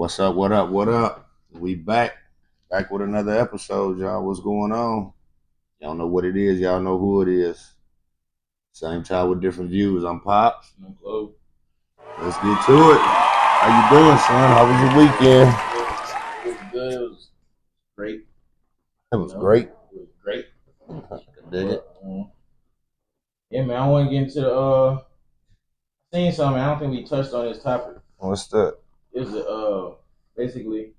What's up? What up? What up? We back with another episode, y'all. What's going on? Y'all know what it is. Y'all know who it is. Same time with different views. I'm Pops. I'm Clover. Let's get to it. How you doing, son? How was your weekend? It was good. It was great. It was great. It was great. I dig it. Yeah, man. I want to get into the seeing something. I don't think we touched on this topic. What's that? Is basically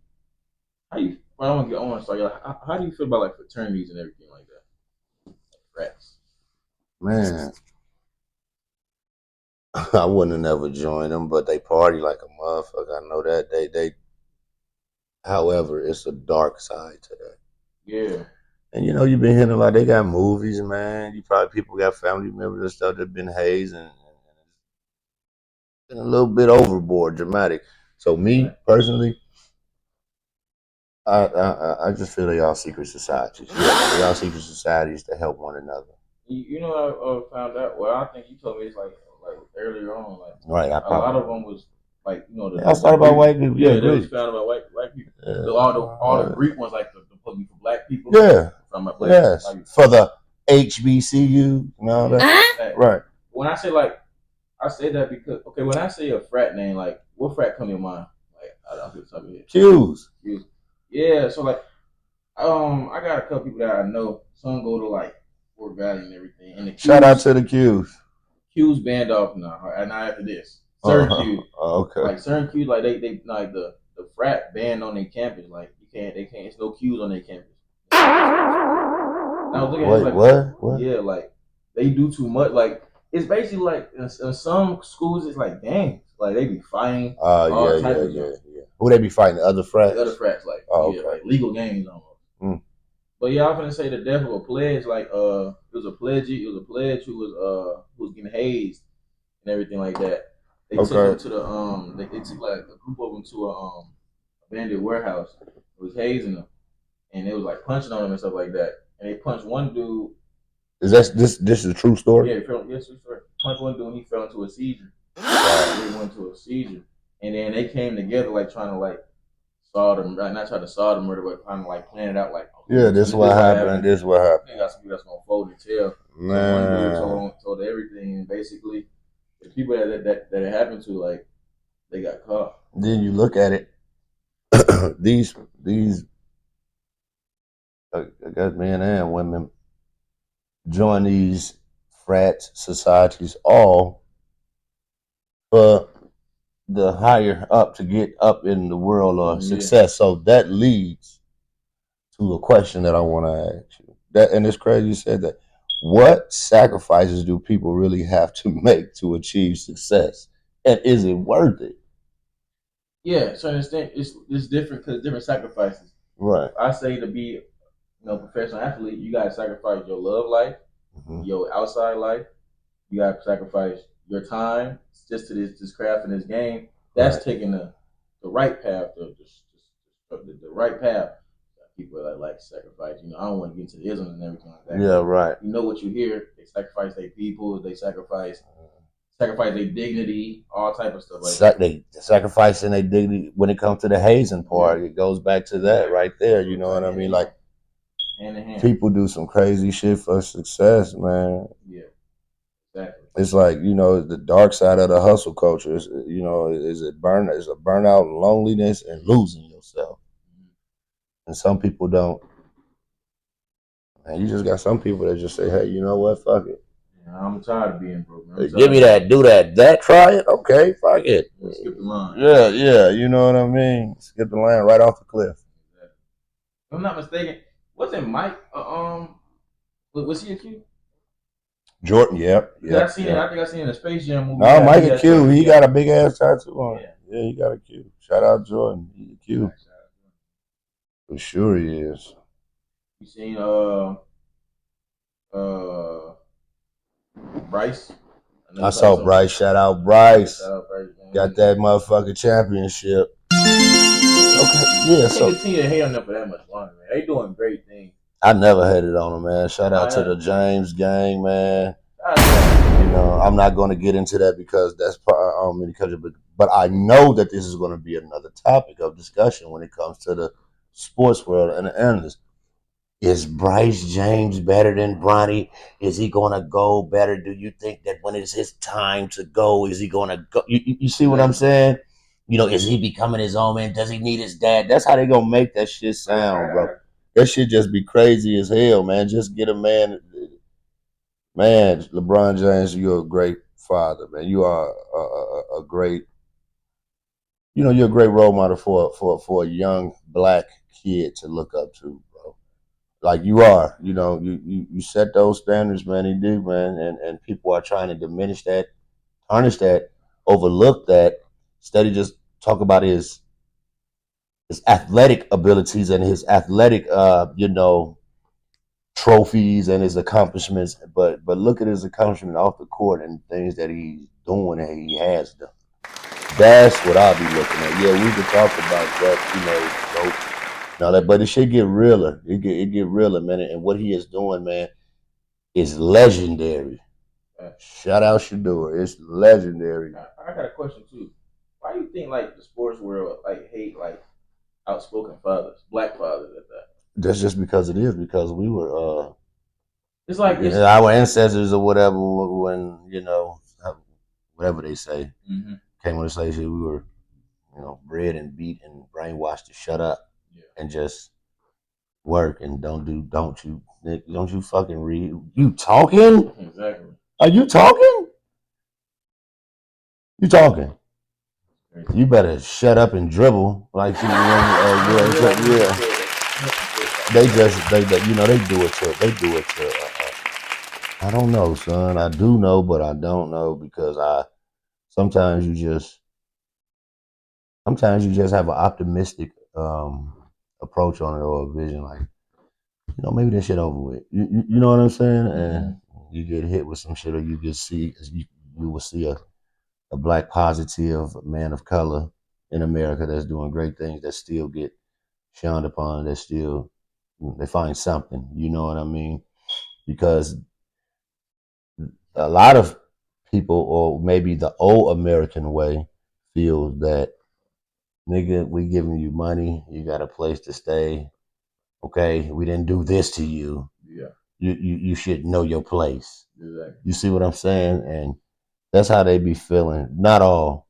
how you? Well, I want to start. How do you feel about like fraternities and everything like that? Frats. Man, I wouldn't have never joined them, but they party like a motherfucker. I know that. However, it's a dark side to that. Yeah. And you've been hearing a lot. They got movies, man. People got family members and stuff that been hazed and been a little bit overboard, dramatic. So me personally, I just feel they all secret societies. They all secret societies to help one another. You know, I found out. Well, I think you told me it's like earlier on, like Right. a lot of them was like I started about white people. Yeah, they was found about white people. Yeah. All the Greek ones, like the for black people. Yeah. Yes. For the HBCU and all that. Right. When I say I say that because when I say a frat name, like what frat come to your mind? Like I don't feel something here. Q's. Yeah, so like I got a couple people that I know. Some go to like Fort Valley and everything. And the Q's, shout out to the Q's. Q's banned off now, and not after this. Certain Q's. Okay. Like certain Q's, like they like the frat banned on their campus. Like they can't. It's no Q's on their campus. I was looking at what? Yeah, like they do too much. Like it's basically like in some schools, it's like gangs. Like they be fighting. Yeah. Who they be fighting? Other frats? The other frats, like like legal gangs almost. But yeah, I'm gonna say the death of a pledge. Like it was a pledge who was getting hazed and everything like that. They took him to the they took like a group of them to a abandoned warehouse. It was hazing them, and it was like punching on them and stuff like that. And they punched one dude. Is this is a true story? Yeah, true story. Punched one dude and he fell into a seizure. He went into a seizure. And then they came together like trying to like solve them, right? Not try to solve the murder, but kind of like plan it out like this is what happened. This is what happened. They got some people that's gonna fold and tell. Man. So one dude told everything, and basically the people that it happened to, like, they got caught. Then you look at it, these I guess men and women join these frat societies all for the higher up to get up in the world of success. So that leads to a question that I want to ask you. And it's crazy you said that. What sacrifices do people really have to make to achieve success? And is it worth it? Yeah, to an extent, it's different because different sacrifices. Right. I say to be professional athlete, you gotta sacrifice your love life, your outside life. You gotta sacrifice your time just to this craft and this game. That's taking the right path, the right path. People that like sacrifice. I don't want to get into the ism and everything like that. Yeah, right. You know what you hear? They sacrifice their people. They sacrifice their dignity, all type of stuff like that. They sacrificing their dignity when it comes to the hazing part. It goes back to that right there. You know what I mean? Like, hand in hand. People do some crazy shit for success, man. Yeah, exactly. It's like, the dark side of the hustle culture is, is a burnout, loneliness, and losing yourself. And some people don't. And you just got some people that just say, hey, you know what? Fuck it. Yeah, I'm tired of being broke. Give me that, do that, try it. Okay, fuck it. Skip the line. Yeah, you know what I mean? Skip the line right off the cliff. Exactly. If I'm not mistaken, wasn't Mike, was he a Q? Jordan, yep. I think I seen it in the Space Jam movie. No, Mike a Q. He got a big ass tattoo on it. Yeah, he got a Q. Shout out Jordan. He's a Q. For sure he is. You seen Bryce? I saw Bryce. Shout out Bryce. Got that motherfucking championship. Okay, yeah. So continue to hate on them for that much longer, man. They doing great things. I never hated on them, man. Shout out to the James gang, man. I'm not going to get into that because that's many countries, but I know that this is going to be another topic of discussion when it comes to the sports world and the analysts. Is Bryce James better than Bronny? Is he going to go better? Do you think that when it's his time to go, is he going to go? You see what I'm saying? Is he becoming his own man? Does he need his dad? That's how they going to make that shit sound, bro. That shit just be crazy as hell, man. Just get a man. Man, LeBron James, you're a great father, man. You are a great, you're a great role model for a young black kid to look up to, bro. Like you are, you set those standards, man. He do, man, and people are trying to diminish that, tarnish that, overlook that, instead of just talk about his athletic abilities and his athletic, trophies and his accomplishments, but look at his accomplishment off the court and things that he's doing and he has done. That's what I'll be looking at. Yeah, we could talk about that, now that, but it should get realer. It get realer, man. And what he is doing, man, is legendary. Shout out Shador. It's legendary. I got a question too. Why do you think like the sports world like hate like outspoken fathers, black fathers at that? That's just because it is, because we were it's like our ancestors or whatever, when whatever they say, came on the stage, we were bred and beat and brainwashed to shut up and just work and don't you fucking read. You talking? Exactly. Are you talking? You talking? You better shut up and dribble like you. Yeah. They do it to. I don't know, son. I do know, but I don't know because sometimes you just have an optimistic approach on it or a vision, like maybe this shit over with. You know what I'm saying? And you get hit with some shit, or you just see you will see a black positive man of color in America that's doing great things that still get shunned upon, that still they find something. You know what I mean? Because a lot of people, or maybe the old American way, feel that, nigga, we giving you money, you got a place to stay. Okay, we didn't do this to you. Yeah. You should know your place. Exactly. You see what I'm saying? And that's how they be feeling. Not all,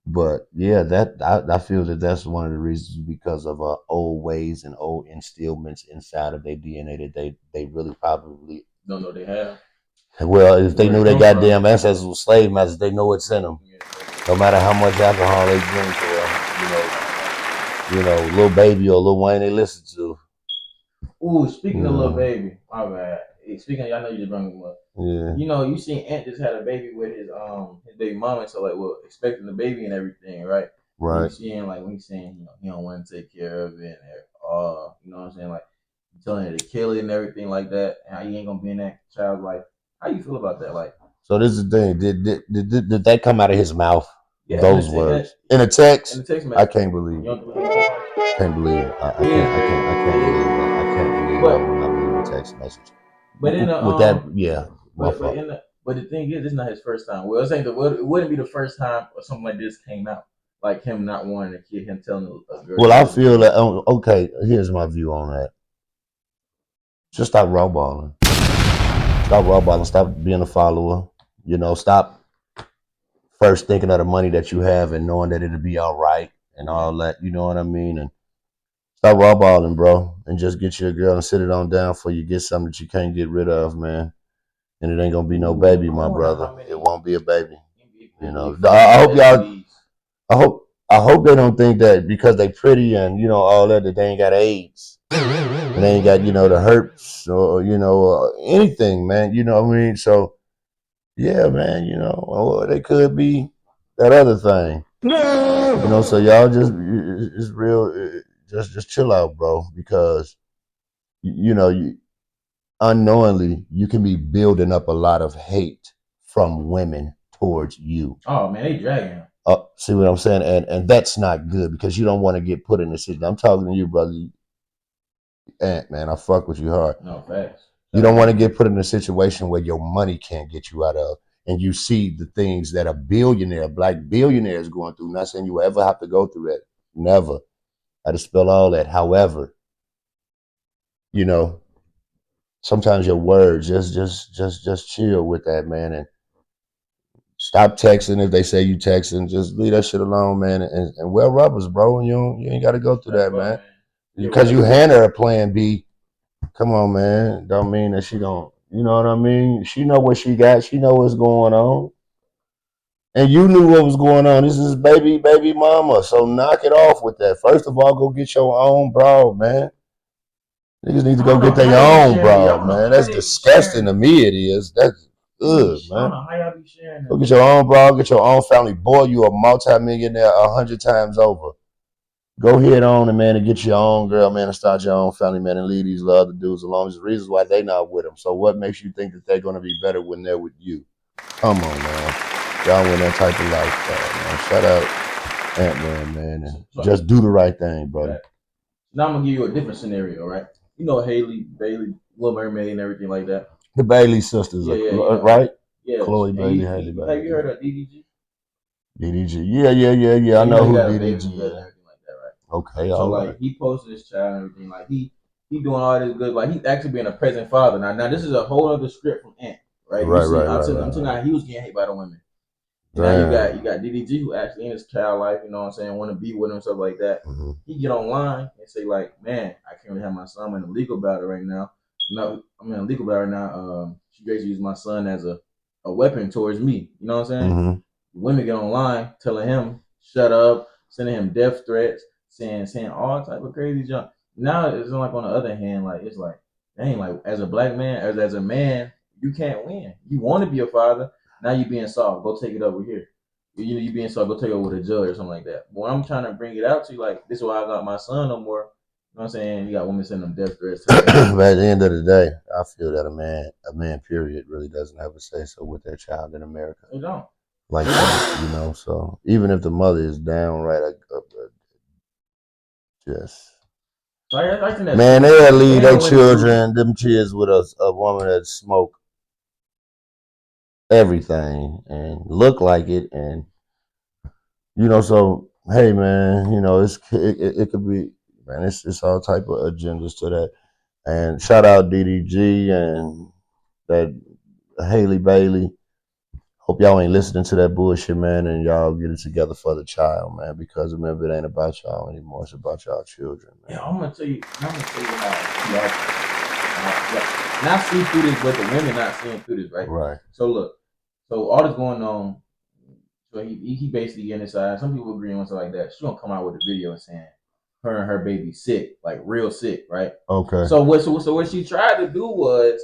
but yeah, that I feel that that's one of the reasons, because of old ways and old instillments inside of their DNA that they really probably don't know they have. Well, if they knew their goddamn ancestors were slave masters, they know it's in them. Yeah. No matter how much alcohol they drink, or Lil Baby or Lil Wayne they listen to. Ooh, speaking of Lil Baby, my bad. Speaking of, I know you just brought him up. Yeah. You seen Ant just had a baby with his baby mama, so like, well, expecting the baby and everything, right? Right. You seeing like when he's saying he don't want to take care of it, and you know what I'm saying, like telling her to kill it and everything like that, and how he ain't gonna be in that child's life. How you feel about that? Like, so this is the thing. Did that come out of his mouth? Yeah, those words in a text. In the text message. I can't believe it. Can't believe it. I can't believe that. I can't believe that. I will not believe the text message. But in the with that, yeah. But the thing is, it's not his first time. Well, it wouldn't be the first time or something like this came out. Like him not wanting a kid, him telling a girl. Well, I feel that. Okay, here's my view on that. Just stop raw balling. Stop raw balling. Stop being a follower. Stop first thinking of the money that you have and knowing that it'll be all right and all that. You know what I mean? And stop raw balling, bro, and just get you a girl and sit it on down for you get something that you can't get rid of, man. And it ain't gonna be no baby, my brother. It won't be a baby. I hope y'all. I hope they don't think that because they pretty and all that they ain't got AIDS and they ain't got the herpes or anything, man. You know what I mean? So yeah, man. Or they could be that other thing. So y'all it's real. Just chill out, bro, because unknowingly you can be building up a lot of hate from women towards you. Oh man, they dragging. See what I'm saying? And that's not good because you don't want to get put in a situation. I'm talking to you, brother. Ant, man, I fuck with you hard. No, facts. You don't want to get put in a situation where your money can't get you out of, and you see the things that a black billionaire is going through. Not saying you will ever have to go through that. Never. I had to spell all that. However, you know, sometimes your words just chill with that, man, and stop texting if they say you texting. Just leave that shit alone, man, and wear rubbers, bro. And you ain't got to go through that, man. Because you hand her a plan B. Come on, man. Don't mean that she don't. You know what I mean? She know what she got. She know what's going on. And you knew what was going on. This is baby mama. So knock it off with that. First of all, go get your own bra, man. Niggas need to go get their own bra, man. That's disgusting to me. It is. That's ugh, man. Go get your own bra. Get your own family. Boy, you a multi-millionaire 100 times over. Go ahead on and man and get your own girl, man, and start your own family, man, and leave these other dudes alone. There's reasons why they not with them. So what makes you think that they're gonna be better when they're with you? Come on, man. Y'all win that type of lifestyle, man. Shout out Ant-Man, man, and just do the right thing, brother. Now I'm gonna give you a different scenario, right? You know Haley, Bailey, Little Mermaid, and everything like that. The Bailey sisters, right? Yeah. Chloe Bailey, Haley Bailey. Have you heard of DDG? DDG, yeah. I know who DDG is. And everything like that, right? Okay, so like he posted his child and everything, like he doing all this good, like he's actually being a present father. Now this is a whole other script from Ant, right? I'm telling you, he was getting hate by the women. And now you got DDG who actually in his child life, you know what I'm saying, want to be with him, stuff like that. Mm-hmm. He get online and say like, man, I can't really have my son. I'm in a legal battle right now. No, I'm in a legal battle right now. She basically used my son as a weapon towards me. You know what I'm saying? Mm-hmm. Women get online telling him shut up, sending him death threats, saying all type of crazy junk. Now it's like on the other hand, like it's like, dang, like as a black man, as a man, you can't win. You want to be a father. Now you being soft. Go take it over here. You being soft. Go take it over with a judge or something like that. But when I'm trying to bring it out to you, like this is why I got my son no more. You know what I'm saying? You got women sending them death threats. But at the end of the day, I feel that a man, period, really doesn't have a say so with their child in America. They don't. Like that, you know. So even if the mother is downright, just. Man, they'll leave their children, them kids with a woman that smoke everything and look like it, and you know, so hey man, you know, it could be, man, it's all type of agendas to that. And shout out DDG and that Haley Bailey. Hope y'all ain't listening to that bullshit, man, and y'all get it together for the child, man, because remember, it ain't about y'all anymore, it's about y'all children, man. Yeah, I'm gonna tell you how not see through this, but the women not seeing through this, right? Right. So look, so all this going on, so he basically getting inside. Some people agree on stuff like that. She gonna come out with a video saying her and her baby sick, like real sick, right? Okay. So what she tried to do was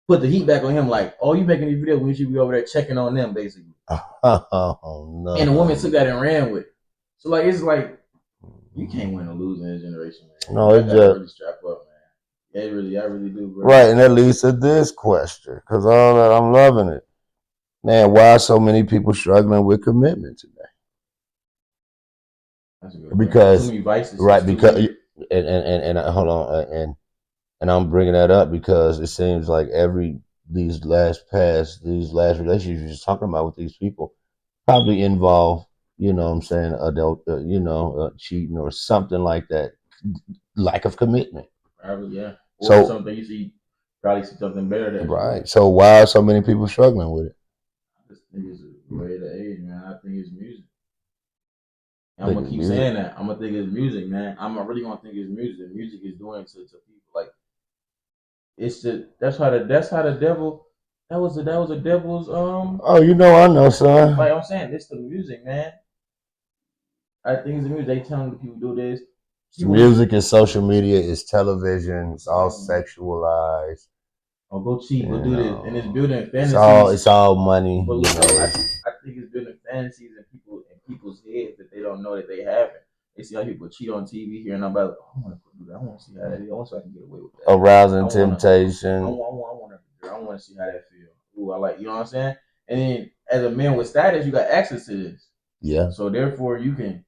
put the heat back on him, like, oh, you making these videos when you should be over there checking on them, basically. Oh no. And the woman took that and ran with it. So like it's like you can't win or lose in this generation, man. No, it just really strap up, man. I really do, bro. Right, and that leads to this question, because all that I'm loving it. Man, why are so many people struggling with commitment today? That's a good because too many vices, right, because and hold on, and I'm bringing that up because it seems like these last relationships you're just talking about with these people probably involve, you know what I'm saying, adult, cheating or something like that, lack of commitment. Probably, yeah. Or something you probably see something better than right. So why are so many people struggling with it? I just think it's the way of the age, man. I think it's music. I'm gonna keep saying that. I'm gonna think it's music, man. I'm really gonna think it's music. Music is doing to people. Like it's that's how the devil. That was the devil's Oh, you know, I know, son. Like I'm saying, it's the music, man. I think it's the music. They telling the people do this. Music is social media, it's television, it's all sexualized. Oh, go cheat, go do this, and it's building fantasies. It's all money. But look, I think it's building fantasies in people's heads that they don't know that they have it. They see how people cheat on TV here, and I'm like, I want to do that. I want to see how that is. I want to see if I can get away with that. Arousing temptation. I want to see how that feels. Ooh, I like, you know what I'm saying? And then as a man with status, you got access to this. Yeah. So therefore, you can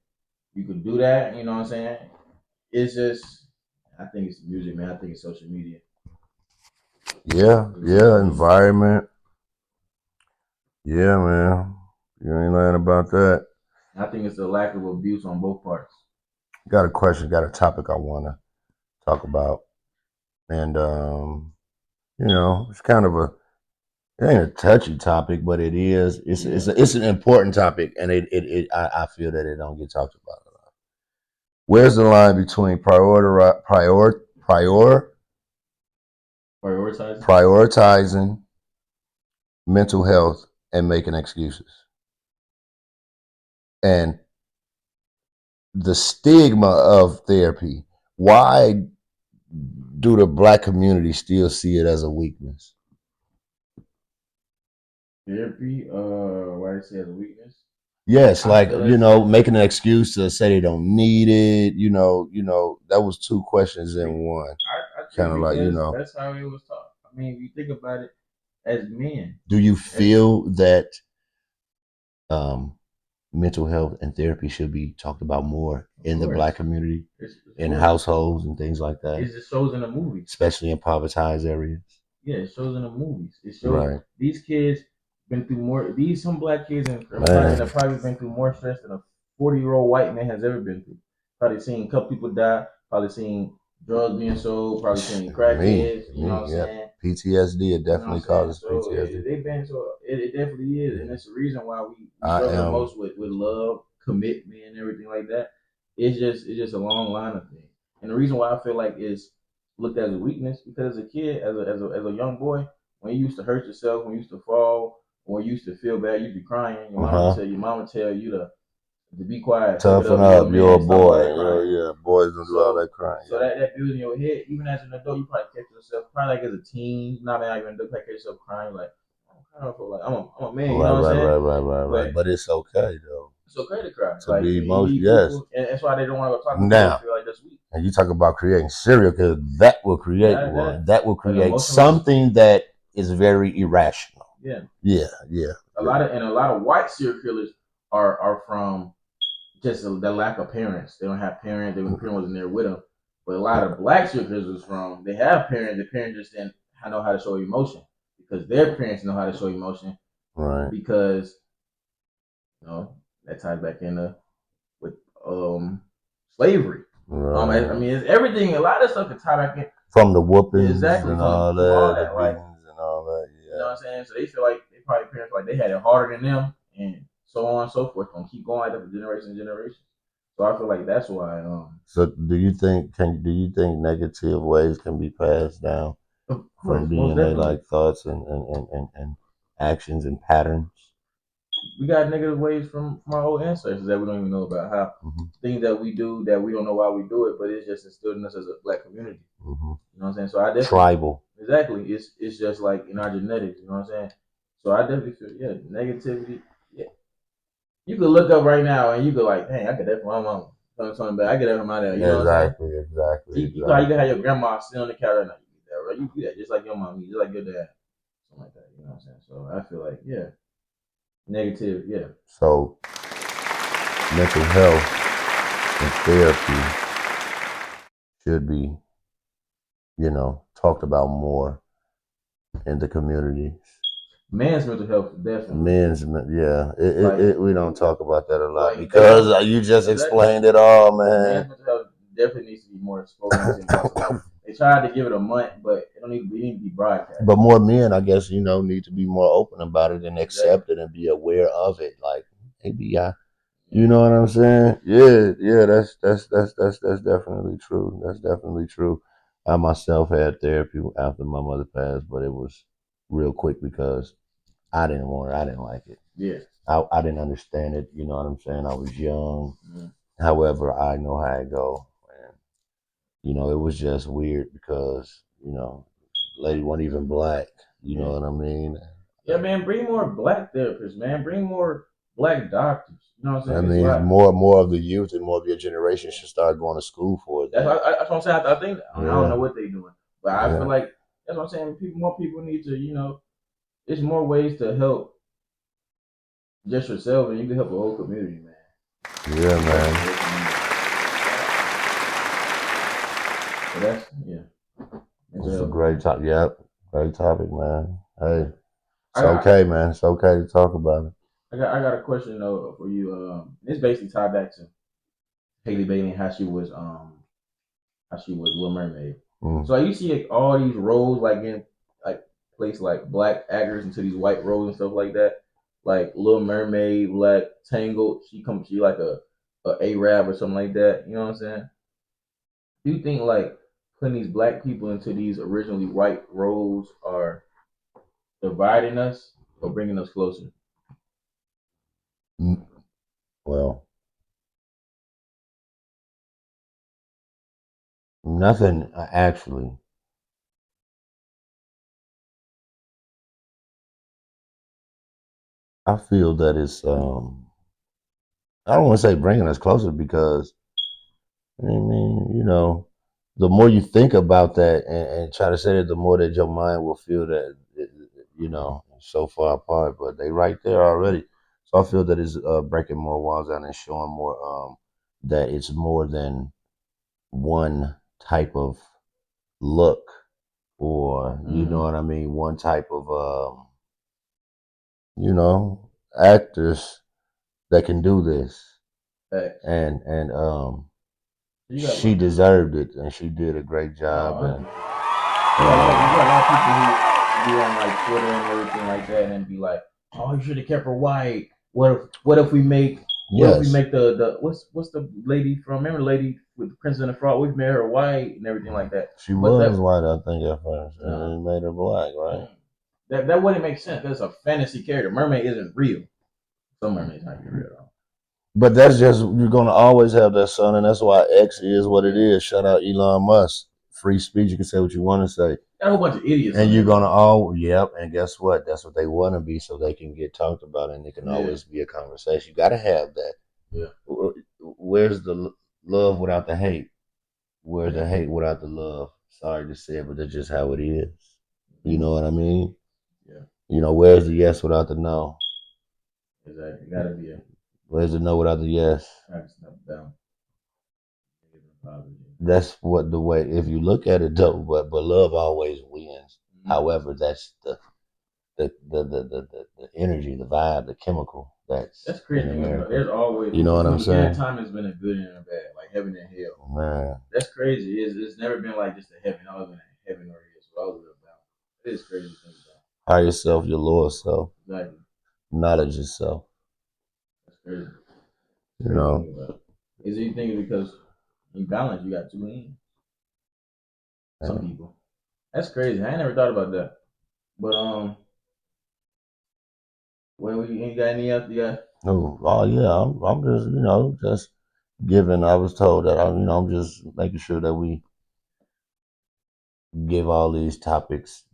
do that. You know what I'm saying? It's just, I think it's music, man. I think it's social media. Yeah, environment. Yeah, man. You ain't lying about that. I think it's a lack of abuse on both parts. Got a question, got a topic I want to talk about. And, it's kind of it ain't a touchy topic, but it is. It's an important topic, and I feel that it don't get talked about a lot. Where's the line between prioritizing mental health and making excuses? And the stigma of therapy. Why do the black community still see it as a weakness? Therapy, why they say it's a weakness? Yes, I like feel as if making an excuse to say they don't need it. That was two questions in one. I Kind think of like because that's how it was taught. I mean, if you think about it, as men, do you feel that um, mental health and therapy should be talked about more in the black community, in households and things like that? It just shows in the movies, especially in povertized areas. Yeah, it shows in the movies. It shows these kids been through more. Some black kids have probably been through more stress than a 40-year-old white man has ever been through. Probably seen a couple people die. Probably seen drugs being sold. Probably seen crackheads. You know what I'm saying? PTSD. It definitely causes PTSD. It definitely is, and it's the reason why we struggle the most with love, commitment, and everything like that. It's just a long line of things, and the reason why I feel like is looked at as a weakness because as a kid, as a young boy, when you used to hurt yourself, when you used to fall, or you used to feel bad, you'd be crying. Your mama tell you to be quiet, toughen up, you're a boy. Yeah, boys don't do all that crying. So that builds in your head, even as an adult, you probably catch yourself probably like as a teen, not even an adult, probably catch yourself crying like I'm a man, you know what I'm saying? Right. But it's okay though. It's okay to cry. To be emotional, yes. And that's why they don't want to go talk about it. Feel like that's weak. And you talk about creating serial killers, that will create one. That will create something that is very irrational. Yeah. A lot of white serial killers are from just the lack of parents. They don't have parents. The parent wasn't there with them. But a lot of black serial killers is from they have parents. The parents just didn't know how to show emotion because their parents know how to show emotion. Right. Because that ties back into with slavery. Right. I mean, it's everything. A lot of stuff can tie back in from the whoopings and all that, the beatings and all that. Yeah. You know what I'm saying? So they feel like they probably parents like they had it harder than them, and so on and so forth. Gonna keep going like that for generation to generation. So I feel like that's why. So do you think negative ways can be passed down from DNA, like thoughts and actions and patterns? We got negative ways from our old ancestors that we don't even know about. How things that we do that we don't know why we do it, but it's just instilled in us as a black community. You know what I'm saying? So I definitely tribal. Exactly. It's just like in our genetics. You know what I'm saying? So I definitely feel negativity. Yeah, you could look up right now and you could like, hey, I could definitely my mom. Something bad. I get that from my dad. You know what I'm saying? Exactly. You can have your grandma sit on the couch right now. You do that, right? You do that just like your mom, just like your dad, something like that. You know what I'm saying? So I feel like negative, So mental health and therapy should be, talked about more in the communities. Men's mental health, definitely. We don't talk about that a lot because you just explained it all, man. Men's mental health definitely needs to be more spoken to. They tried to give it a month, but it don't need to be broadcast. But more men, I guess, need to be more open about it and accept it and be aware of it. Like, maybe you know what I'm saying? Yeah, that's definitely true. That's definitely true. I myself had therapy after my mother passed, but it was real quick because I didn't want it. I didn't like it. Yeah. I didn't understand it. You know what I'm saying? I was young. Mm-hmm. However, I know how it go. And, it was just weird because, lady wasn't even black. You know what I mean? Yeah, man, bring more black therapists, man. Bring more black doctors. You know what I'm saying? I mean, more of the youth and more of your generation should start going to school for it. That's what I'm saying. I think I don't know what they're doing, but I feel like that's what I'm saying. More people need to, there's more ways to help just yourself, and you can help the whole community, man. Yeah, man. So that's It's a great topic. Yep, great topic, man. Hey, It's okay, man. It's okay to talk about it. I got a question though for you. This basically tied back to Haley Bailey and how she was Little Mermaid. So like, you see like, all these roles like in like place like black actors into these white roles and stuff like that. Like Little Mermaid, like Tangled, she like a Arab or something like that. You know what I'm saying? Do you think like putting these black people into these originally white roles are dividing us or bringing us closer? Well, nothing actually. I feel that it's I don't want to say bringing us closer because I mean, the more you think about that and try to say it, the more that your mind will feel that it's so far apart. But they right there already. So I feel that it's breaking more walls down and showing more that it's more than one type of look or you know what I mean, one type of actors that can do this. And she deserved it and she did a great job. And you got a lot of people who be on like Twitter and everything like that and be like, "Oh, you should have kept her white. What if we make the what's the lady from? Remember the lady with the Prince and the Frog? We made her white and everything like that. She was white, I think, at first, and they made her black, right? That wouldn't make sense. That's a fantasy character. Mermaid isn't real. Some mermaids not real at all. But that's just you're gonna always have that, son, and that's why X is what it is. Shout out Elon Musk. Free speech. You can say what you want to say. Got a whole bunch of idiots. And you're gonna and guess what? That's what they want to be, so they can get talked about, and it can always be a conversation. You got to have that. Yeah. Where's the love without the hate? Where's the hate without the love? Sorry to say it, but that's just how it is. You know what I mean? Yeah. Where's the yes without the no? Exactly. Gotta be a. Where's the no without the yes? That's what the way. If you look at it though, but love always wins. Mm-hmm. However, that's the energy, the vibe, the chemical. That's crazy. There's always, you know what I'm saying. Time has been a good and a bad, like heaven and hell. Man, that's crazy. It's never been like just a heaven. Always been a heaven or hell. So I was about. It is crazy to think about. Hire yourself, your Lord self. Exactly. Knowledge yourself. That's crazy. You know. Is it thinking because in balance you got two ends? Some people. That's crazy. I ain't never thought about that. But when you got any else? You got? Oh yeah. I'm just just giving. I was told that I'm just making sure that we give all these topics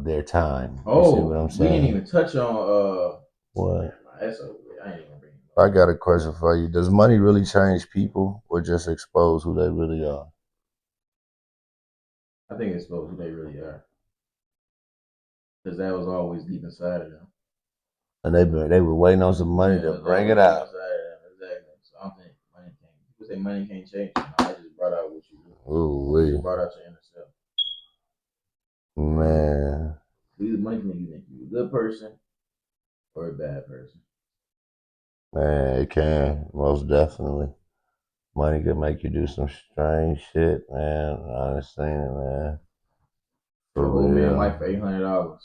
their time. Oh, you see what I'm saying? We didn't even touch on what? That's over. I ain't even bring it up. I got a question for you. Does money really change people or just expose who they really are? I think it expose who they really are. Because that was always deep inside of them. And they were waiting on some money to bring it out. Exactly. So I don't think money can't. People say money can't change. I just brought out what you do. Ooh, you brought out your inner self. Man. Either money can make you a good person or a bad person. Man, it can, most definitely. Money can make you do some strange shit, man. I understand it, man. For real. Man, wife for $800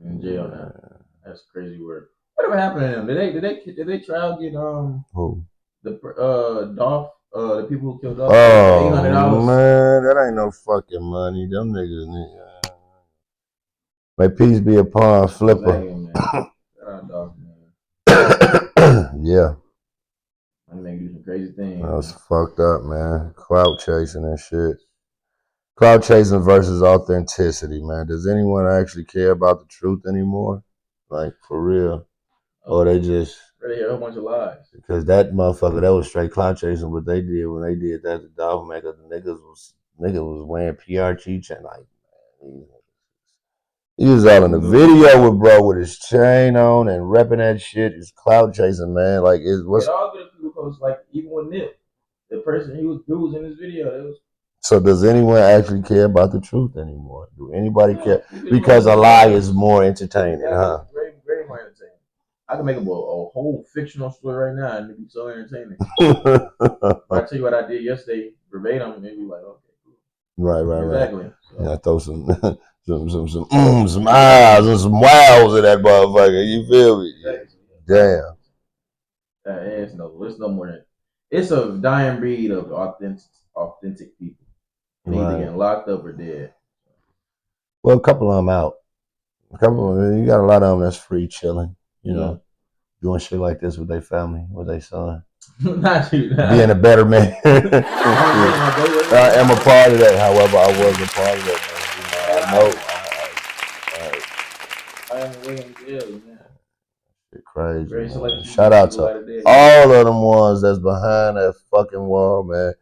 in jail now. That's crazy work. Whatever happened to them? Did they try to get who? The Dolph the people who killed Dolph $800? Man, that ain't no fucking money. Them niggas. May peace be upon Flipper. Yeah. I make you some crazy things. That was fucked up, man. Clout chasing and shit. Clout chasing versus authenticity, man. Does anyone actually care about the truth anymore? Like, for real? Or they just... Really hear a whole bunch of lies. Because that motherfucker, that was straight clout chasing. What they did when they did that to Dolph Maker, the niggas was wearing PRT chain. Like, man, he was out in the video with bro with his chain on and repping that shit. It's clout chasing, man. Like, it's what's all good people post, like even with Nip, the person who was in this video, it was So does anyone actually care about the truth anymore? Do anybody care? Because a lie is more entertaining, huh? Very more entertaining. I can make a whole fictional story right now and it'd be so entertaining. If I tell you what I did yesterday verbatim, maybe like, okay, cool. Right. Exactly. So. Yeah, throw some some eyes and some wows in that motherfucker. You feel me? Exactly. Damn. It's no more than it's a dying breed of authentic people. They either getting locked up or dead. Well, a couple of them out. You got a lot of them that's free chilling. You know, doing shit like this with their family, with their son. Not you. Being a better man. I am a part of that. However, I was a part of that. I know. I am waiting jail, man. Crazy. Shout out to all of them ones that's behind that fucking wall, man.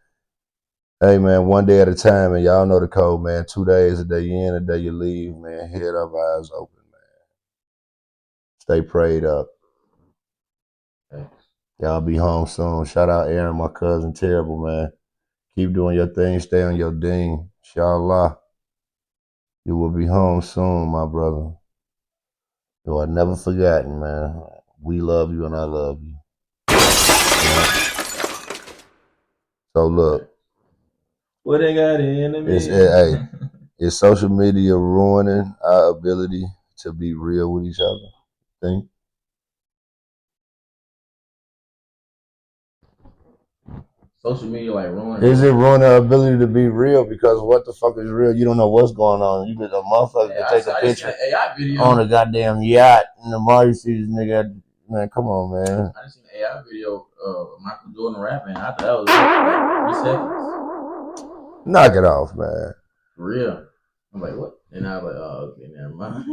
Hey, man, one day at a time, and y'all know the code, man. 2 days, a day in, a day you leave, man. Head up, eyes open, man. Stay prayed up. Y'all be home soon. Shout out Aaron, my cousin, terrible, man. Keep doing your thing. Stay on your ding. Inshallah. You will be home soon, my brother. You are never forgotten, man. We love you and I love you. So look. What they got in me? Is social media ruining our ability to be real with each other? Think? Social media like ruining. Is it ruining our ability to be real? Because what the fuck is real? You don't know what's going on. You get a motherfucker to take a picture on a goddamn yacht and the Mario sees nigga. Man, come on, man. I just seen an AI video of Michael Jordan rapping. I thought that was like 3 seconds. Knock it off, man. For real. I'm like, what? And I was like, oh, okay, never mind.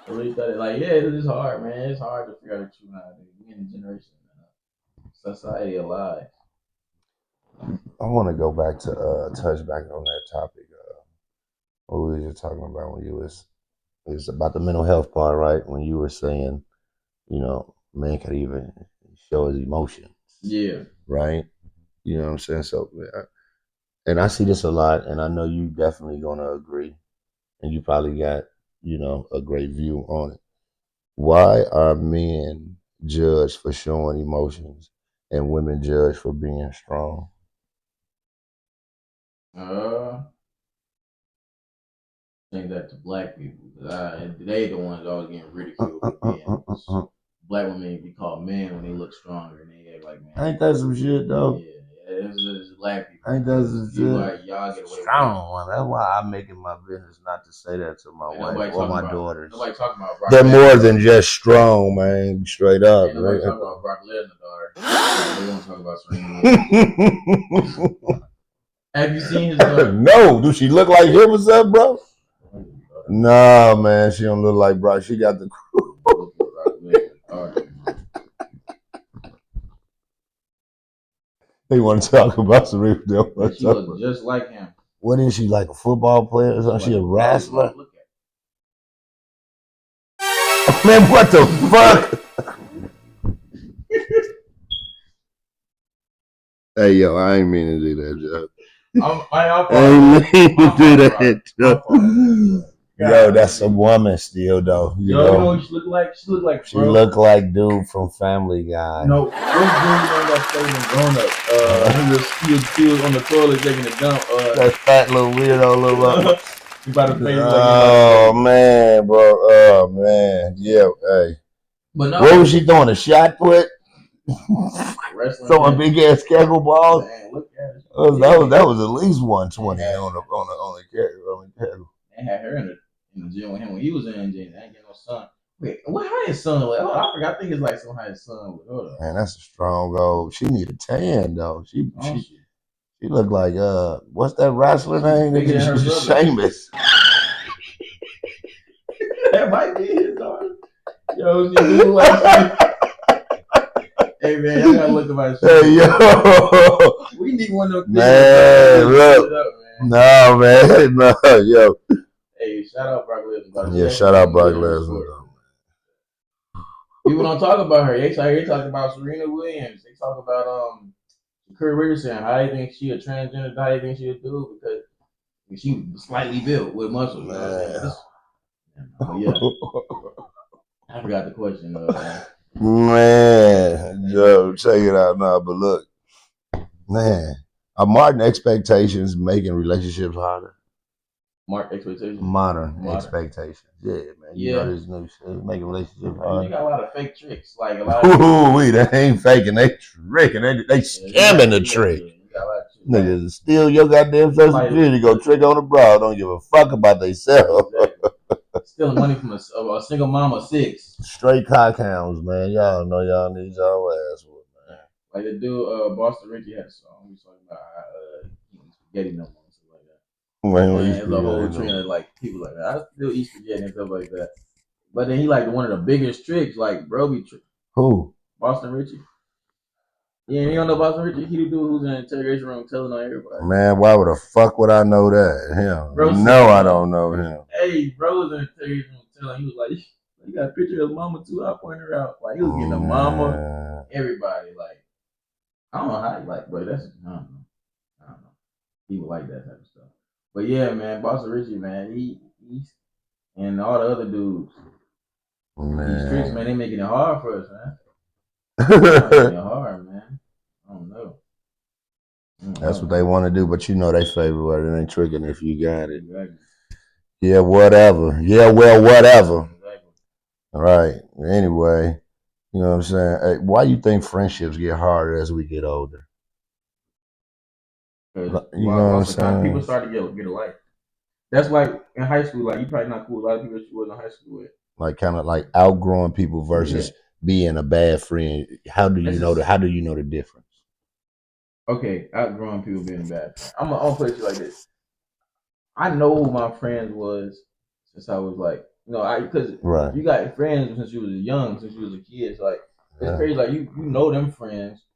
I really thought it like, yeah, it is hard, man. It's hard to figure out the truth nowadays. We in a generation, society alive. I want to go back to touch back on that topic. What we were just talking about when you was it's about the mental health part, right? When you were saying, you know, man could even show his emotions. Yeah. Right? You know what I'm saying? So, and I see this a lot, and I know you definitely gonna agree, and you probably got, you know, a great view on it. Why are men judged for showing emotions and women judged for being strong? Think that to black people, they the ones always getting ridiculed for being black women be called men when they look stronger and they act like men. Ain't that some shit though? Yeah, it's black people. Ain't that some shit? Y'all get away strong one. That's why I'm making my business not to say that to my wife or my daughters. Nobody talking about Brock. They're more than just strong, man. Straight up. Nobody talking about Brock Lesnar, daughter. They won't talk about Serena. Have you seen his daughter? No. Do she look like him or something, bro? No, man. She don't look like Brock. She got the They want to talk about Serena. She looks just like him. What is she, like a football player or something? She a wrestler? Man, what the fuck? Hey, yo, I ain't mean to do that, Joe. I ain't mean to do that, Joe. Yo, that's a woman still, though. You know what she look like? She look like dude from Family Guy. No, what's dude that played in Grown Up? He was on the toilet taking a dump. That fat little weirdo little. You about to pay oh man, bro. Oh man. Yeah. Hey. But no, what was she throwing? A shot put? Throwing big ass kegel balls. Man, look at it. That was at least 120 on the kegel. They had her in the gym with him when he was in jail. They ain't get no son. Wait, what? How his son look? Oh, I forgot. I think it's like some how his son look. Hold on. Man, that's a strong goal. She need a tan though. She look like what's that wrestler name? She's Sheamus. That might be his daughter. Yo, she look like. Hey man, y'all gotta look about shit. Hey yo, we need one of those. Man, look. No man, no yo. Hey, shout out Brock Lesnar. Yeah, shout out Brock Lesnar. People don't talk about her. They talk about Serena Williams. They talk about Kurt Richardson, how do you think she a transgender? How do you think she a dude? Because she slightly built with muscle. You know what I'm saying? But yeah, I forgot the question. Man, Joe, check it out now. But look, man, are modern expectations making relationships harder? Modern expectations. Yeah, man. You know this new shit making relationships harder. They got a lot of fake tricks. Like a lot of they ain't faking, they tricking, they scamming the trick. Niggas steal your goddamn social security, go trick on a broad, don't give a fuck about themselves. Exactly. Stealing money from a single mom of 6. Straight cockhounds, man. Y'all know y'all need y'all ass whooped, man. Like the dude, Boston Richie had a song. He was talking about eating spaghetti no more and stuff like that. Man, there's a whole trend of like people like that. I still eat spaghetti and stuff like that. But then he like one of the biggest tricks, like bro be trick. Who? Boston Richie. Yeah, you don't know Boston Richie? He the dude who's in the interrogation room telling on everybody. Man, why the fuck would I know that? Him. Bro, no, I don't know him. Hey, bro was in the interrogation room telling. He was like, you got a picture of his mama too. I pointed her out. Like he was getting a mama, everybody. Like I don't know how he like, but that's I don't know. People like that type of stuff. But yeah, man, Boston Richie, man, he's and all the other dudes. Man. These tricks, man, they making it hard for us, man. Making it hard, man. I don't know. That's what they want to do, but you know they favor what it ain't tricking if you got it. Exactly. Yeah, whatever. Yeah, well, whatever. Exactly. All right. Anyway, you know what I'm saying? Hey, why do you think friendships get harder as we get older? You know what I'm saying? People start to get alike. That's like in high school. Like you probably not cool with a lot of people that you was in high school with. Like kind of like outgrowing people versus being a bad friend. How do you know the difference? Okay, outgrowing people being a bad friend. I'm gonna put it like this. I know who my friends was since I was like, because you got friends since you was young, since you was a kid. So like it's crazy. Like you know them friends,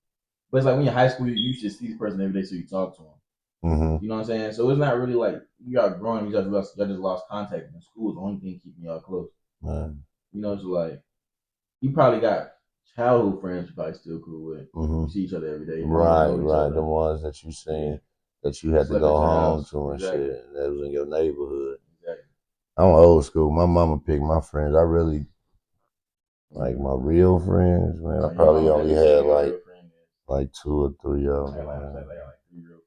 but it's like when you're in high school, you should see this person every day, so you talk to them. Mm-hmm. You know what I'm saying? So it's not really like you got growing. You just lost contact. And school is the only thing keeping y'all close. You know, so like you probably got childhood friends you probably still cool with. Mm-hmm. You see each other every day. Right. The ones that you seen that you had to go home to and shit. That was in your neighborhood. Exactly. I'm old school. My mama picked my friends. I really like my real friends, man. I probably only had like 2 or 3 of them. Like 3 real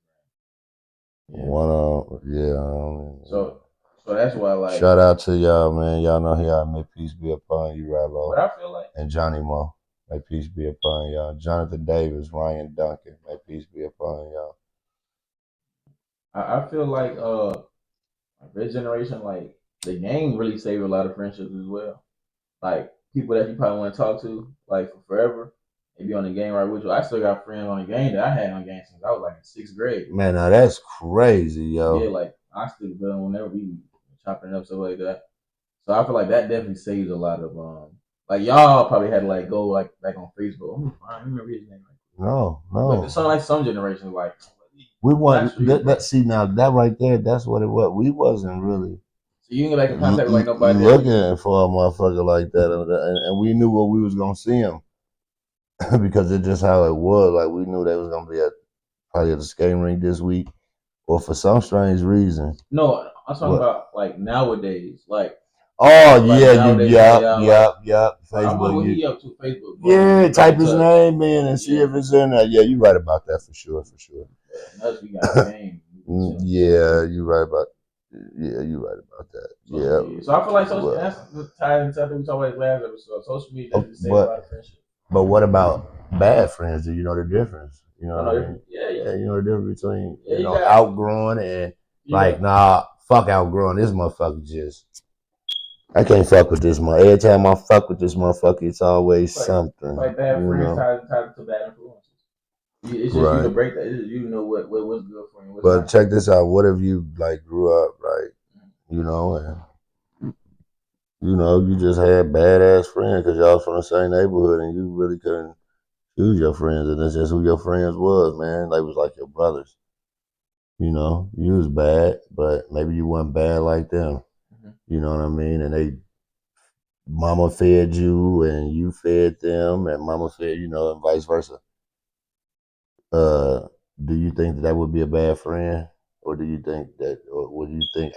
friends. One of them, So that's why, like, shout out to y'all, man. Y'all know here. May peace be upon you, Rallo. But I feel like, and Johnny Mo. May peace be upon y'all. Jonathan Davis, Ryan Duncan. May peace be upon y'all. I feel like this generation, like the game really saved a lot of friendships as well. Like people that you probably want to talk to, like for forever. They be on the game right with you. I still got friends on the game that I had on game since I was like in 6th grade. Man, now that's crazy, yo. Yeah, like I still be whenever we chopping up stuff like that. So I feel like that definitely saves a lot of like y'all probably had to like go like back on Facebook. I remember his name. No. But some generations like we want that. See now that right there, that's what it was. We wasn't really. So you can get back in contact with like nobody looking for a motherfucker like that, and we knew what we was gonna see him because it's just how it was. Like we knew they was gonna be probably at the skating rink this week, or for some strange reason. No, I'm talking about like nowadays, like. Oh like yep. Facebook. What he up to Facebook? Yeah, type his name in and see if it's in there. Yeah, you right about that for sure. We got a game. Yeah, you right about. Yeah, you're right about that. Yeah. So I feel like that's tied into something we talked about last episode. Social media doesn't save a lot of friendship. But what about bad friends? Do you know the difference? You know what I mean? Yeah, you know the difference between outgrowing and like fuck outgrowing. This motherfucker just. I can't fuck with this motherfucker. Every time I fuck with this motherfucker, it's always something. Like bad friends tied to bad influences. It's just you to break that. You know what's good for you. But check this out. What if you like grew up right? And you just had badass friends because y'all from the same neighborhood and you really couldn't choose your friends, and that's just who your friends was, man. They was like your brothers. You was bad, but maybe you weren't bad like them. Mm-hmm. You know what I mean? And they mama fed you and you fed them and mama fed, and vice versa. Do you think that would be a bad friend, or do you think that, or would you think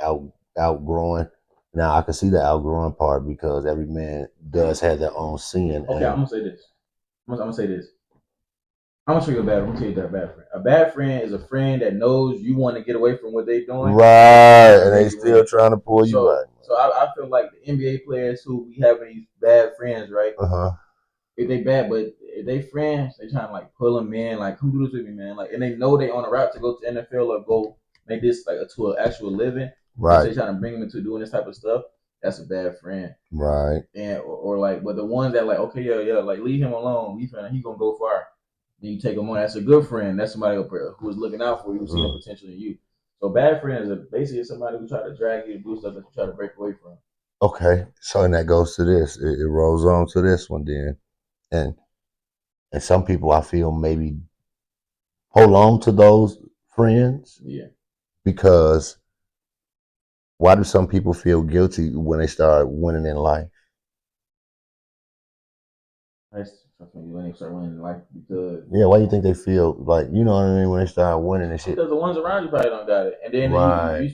outgrowing? Now I can see the outgrowing part because every man does have their own sin. Okay, I'm gonna say this. I'm gonna say this. I'm gonna show you a bad. I'm gonna tell you that bad friend. A bad friend is a friend that knows you want to get away from what they're doing, right? And they still trying to pull you back. So I feel like the NBA players who be having these bad friends, right? If they bad, but if they friends, they trying to like pull them in, like come do this with me, man. Like, and they know they on a route to go to NFL or go make this like to an actual living. Right. So they trying to bring them into doing this type of stuff. That's a bad friend. Right. And or like, but the ones that like, okay, yeah, like leave him alone. He gonna go far. Then you take him on. That's a good friend. That's somebody who is looking out for you, who see the potential in you. So bad friends are basically somebody who try to drag you to do stuff that you try to break away from. Okay, so and that goes to this. It rolls on to this one then, and some people I feel maybe hold on to those friends. Yeah. Because why do some people feel guilty when they start winning in life? When they start winning in life, because why do you think they feel like, you know what I mean, when they start winning and shit? Because the ones around you probably don't got it, and then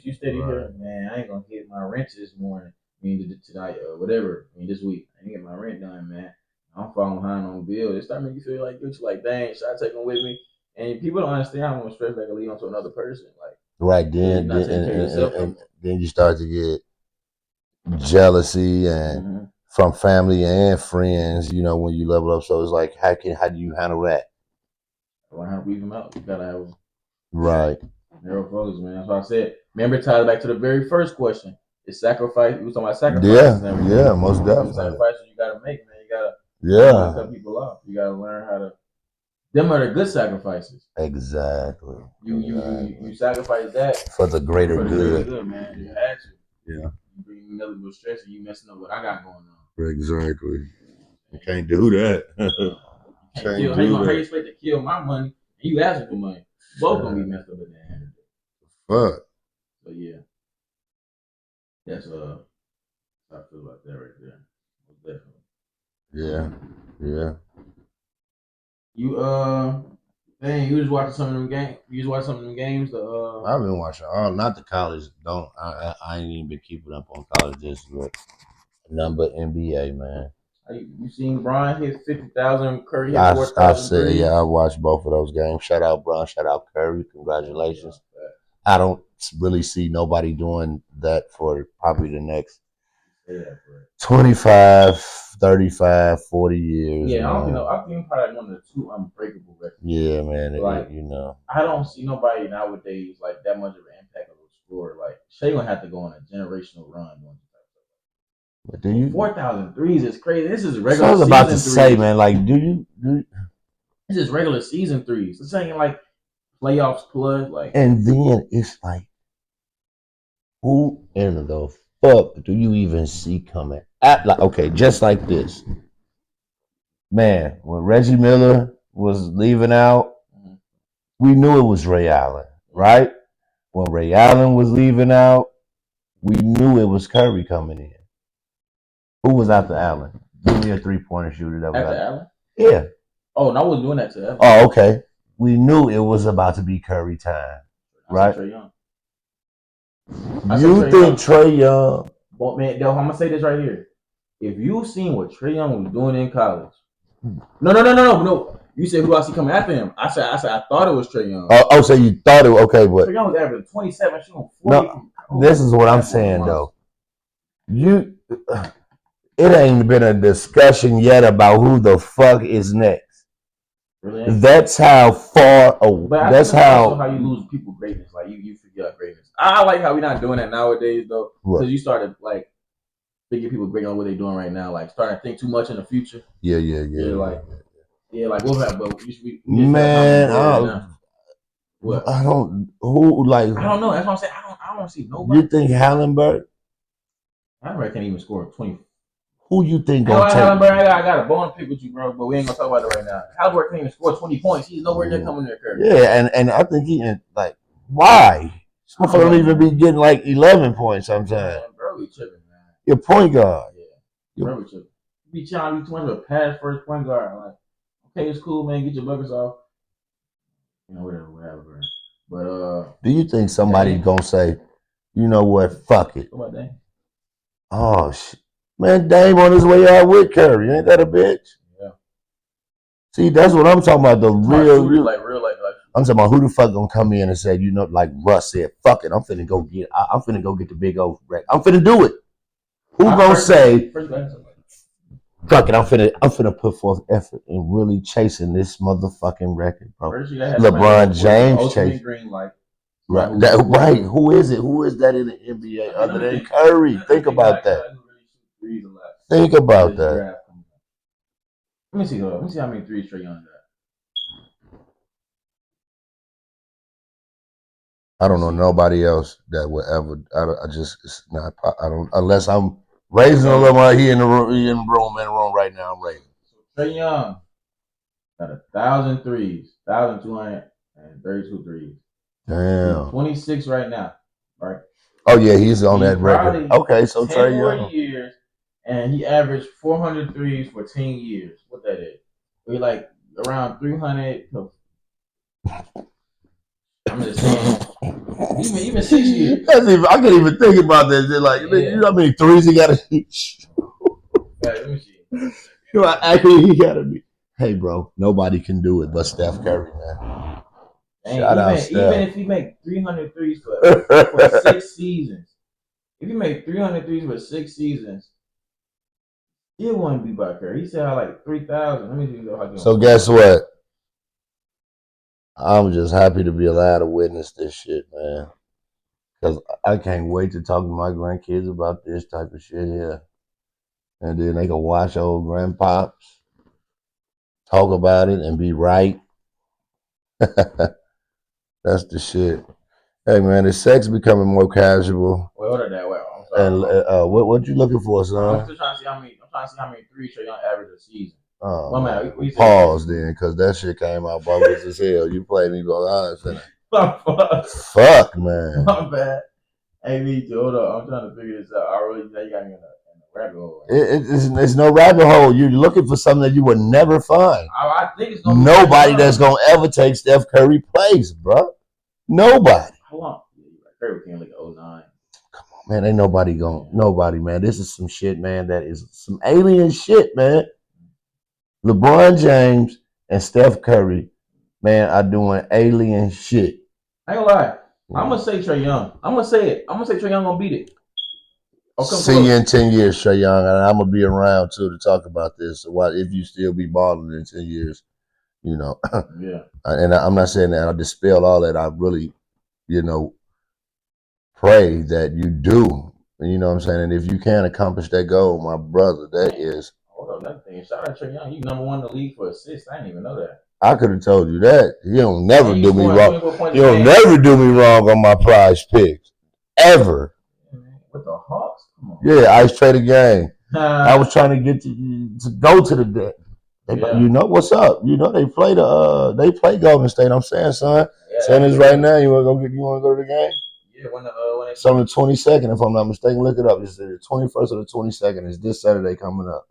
you steady here, man. I ain't gonna get my rent this morning. I mean tonight or whatever. I mean this week. I ain't get my rent done, man. I'm falling behind on bills. It start making you feel like guilty, like dang, should I take them with me? And people don't understand how much stress that can lead on to another person. Like right then, then you start to get jealousy and from family and friends, you know, when you level up. So it's like, how do you handle that? Learn how to weed them out. You gotta have right narrow focus, man. That's why I said. Remember, tied back to the very first question. It's sacrifice. We was talking about sacrifices. Yeah, most definitely. Sacrifices you gotta make, man. You gotta cut people off. You gotta learn how to. Them are the good sacrifices. Exactly. You sacrifice that for the greater good, man. Yeah. You had to. Yeah. You bring another little stress and you messing up what I got going on. Exactly. You can't do that. How you expect to kill my money and you asking for money? Both gonna be messed up at the end. Fuck. So yeah. That's how I feel about that right there. Most definitely. Yeah. Yeah. You dang, you was watching some of them games. You was watching some of them games. I've been watching all, not the college. I ain't even been keeping up on colleges, but none but NBA, man. You seen Bron hit 50,000, Curry hit 4,000? I've said, yeah, I watched both of those games. Shout out Bron, shout out Curry. Congratulations. I don't really see nobody doing that for probably the next 25, 35, 40 years. Yeah, I think probably one of the two unbreakable records. Yeah, man. Like, you know, I don't see nobody nowadays like that much of an impact of a score. Like Shea gonna have to go on a generational run. But do you 4,000 threes is crazy. This is regular. So I was about to say, man, like, do you? This is regular season threes. This ain't like playoffs plus. Like, and then it's like, who in the fuck do you even see coming at? Like, okay, just like this, man. When Reggie Miller was leaving out, we knew it was Ray Allen, right? When Ray Allen was leaving out, we knew it was Curry coming in. Who was after Allen? Give me a 3-pointer shooter that was after Allen. Yeah. Oh, no, I wasn't doing that to Allen. Oh, okay. We knew it was about to be Curry time, right? Trae Young. You think Trae Young? Well, man, I'm gonna say this right here. If you seen what Trae Young was doing in college, no. You said who else he coming after him? I said I thought it was Trae Young. Oh, so you thought it was okay, but Trae Young was averaging 27, shooting 40. No, this is what I'm saying though. It ain't been a discussion yet about who the fuck is next. Really? That's how far. That's how you lose people greatness. Like you forget greatness. I like how we're not doing that nowadays though, because you started like thinking people great on what they're doing right now. Like starting to think too much in the future. Yeah. Like what's that? But man, I don't. Who like? I don't know. That's what I'm saying. I don't see nobody. You think Hallenberg? Hallenberg can't even score 20. Who you think gonna take? Hallenberg, I got a bone pick with you, bro, but we ain't gonna talk about it right now. Hallenberg can't even score 20 points. He's nowhere near coming near Curry. Yeah, and I think he like why? This motherfucker don't even be getting like 11 points sometimes. Bro, we tripping, man. Your point guard. Yeah. Bro, we tripping. You be trying to be too much of a pass first point guard. Like, okay, it's cool, man. Get your buckets off. whatever. But do you think somebody gonna say, you know what, fuck it? What about Dame? Oh shit, man, Dame on his way out with Curry. Ain't that a bitch? Yeah. See, that's what I'm talking about. The real, like. I'm talking about who the fuck gonna come in and say, you know, like Russ said, fuck it, I'm finna go get the big old wreck. I'm finna do it. Who gonna say, fuck it, I'm finna put forth effort in really chasing this motherfucking record, bro. LeBron James chasing. Right. Who is it? Who is that in the NBA other than Curry? Think about that. Think about that. Let me see how many threes Trae Young got. I don't know nobody else that would ever. I just it's not. I don't unless I'm raising a little more. He in the room right now. I'm raising. So Trae Young got 1,000 threes, 1,232 threes. Damn. He's 26 right now, right? Oh yeah, he's on that record. Okay, so 10 Trae Young. years, and he averaged 400 threes for 10 years. What that is? We like around 300 to. I'm just saying. Even 6 years. I can't even think about this. Like, you know how many threes he got to shoot? Let me see. Actually, he got to be. Hey, bro, nobody can do it but Steph Curry, man. Shout out Steph. Even if he make 300 threes for 6 seasons, if he make 300 threes for 6 seasons, he wouldn't be by Curry. He said like 3,000. Let me see. So guess what? I'm just happy to be allowed to witness this shit, man. Because I can't wait to talk to my grandkids about this type of shit here. And then they can watch old grandpops talk about it and be right. That's the shit. Hey man, is sex becoming more casual? Wait, hold on that way. I'm sorry. And what you looking for, son? I'm still trying to see how many threes Trae Young average a season. Oh, man. Pause then, because that shit came out bogus as hell. You played me both eyes, fuck, man. My bad. Hey, me too. Hold up. I'm trying to figure this out. I really think you got me in a rabbit hole. It's no rabbit hole. You're looking for something that you would never find. I think it's gonna be nobody that's gonna ever take Steph Curry place, bro. Nobody. Hold on. Curry came like 09. Come on, man. Ain't nobody going. Nobody, man. This is some shit, man. That is some alien shit, man. LeBron James and Steph Curry, man, are doing alien shit. I ain't gonna lie. I'm gonna say Trae Young. I'm gonna say Trae Young gonna beat it. See you in 10 years, Trae Young, and I'm gonna be around too to talk about this. What if you still be balling in 10 years? You know. Yeah. And I'm not saying that I dispel all that. I really, pray that you do. You know what I'm saying? And if you can accomplish that goal, my brother, that is. Hold on, that thing. Shout out Trae Young. You number 1 in the league for assists. I didn't even know that. I could have told you that. You don't never do me wrong. You don't never do me wrong on my prize picks. Ever. With the Hawks? Come on. Yeah, Ice Trader Gang. I was trying to get to go to the deck. You know what's up? You know they play Golden State. I'm saying, son. Saying this right now. You wanna go to the game? Yeah, when it's on the 22nd, if I'm not mistaken. Look it up. It's the 21st or the 22nd. It's this Saturday coming up.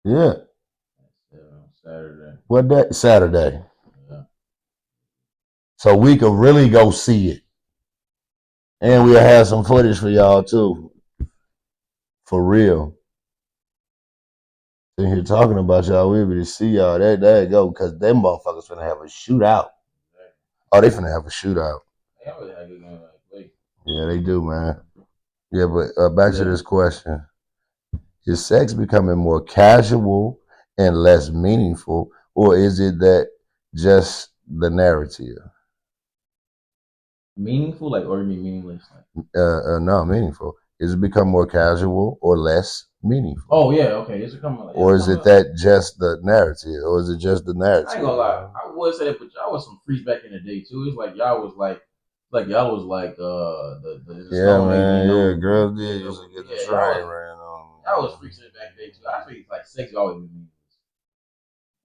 Yeah. Saturday. What day? Saturday. Yeah. So we could really go see it. And we'll have some footage for y'all too. For real. Sitting here talking about y'all, we'll be to see y'all. There you go, because them motherfuckers finna have a shootout. Oh, they finna have a shootout. Yeah, they do, man. Yeah, but back to this question. Is sex becoming more casual and less meaningful, or is it that just the narrative? Meaningful, like, or you mean meaningless? No, meaningful. Is it become more casual or less meaningful? Oh yeah, okay. It's becoming. Or is it that just the narrative, or is it just the narrative? I ain't gonna lie. I would say that, but y'all was some freaks back in the day too. It's like y'all was like y'all was like the yeah, man. Yeah, girls did used to get the train ran on. Y'all was freaks back in the day too. I think like sex always been meaningless.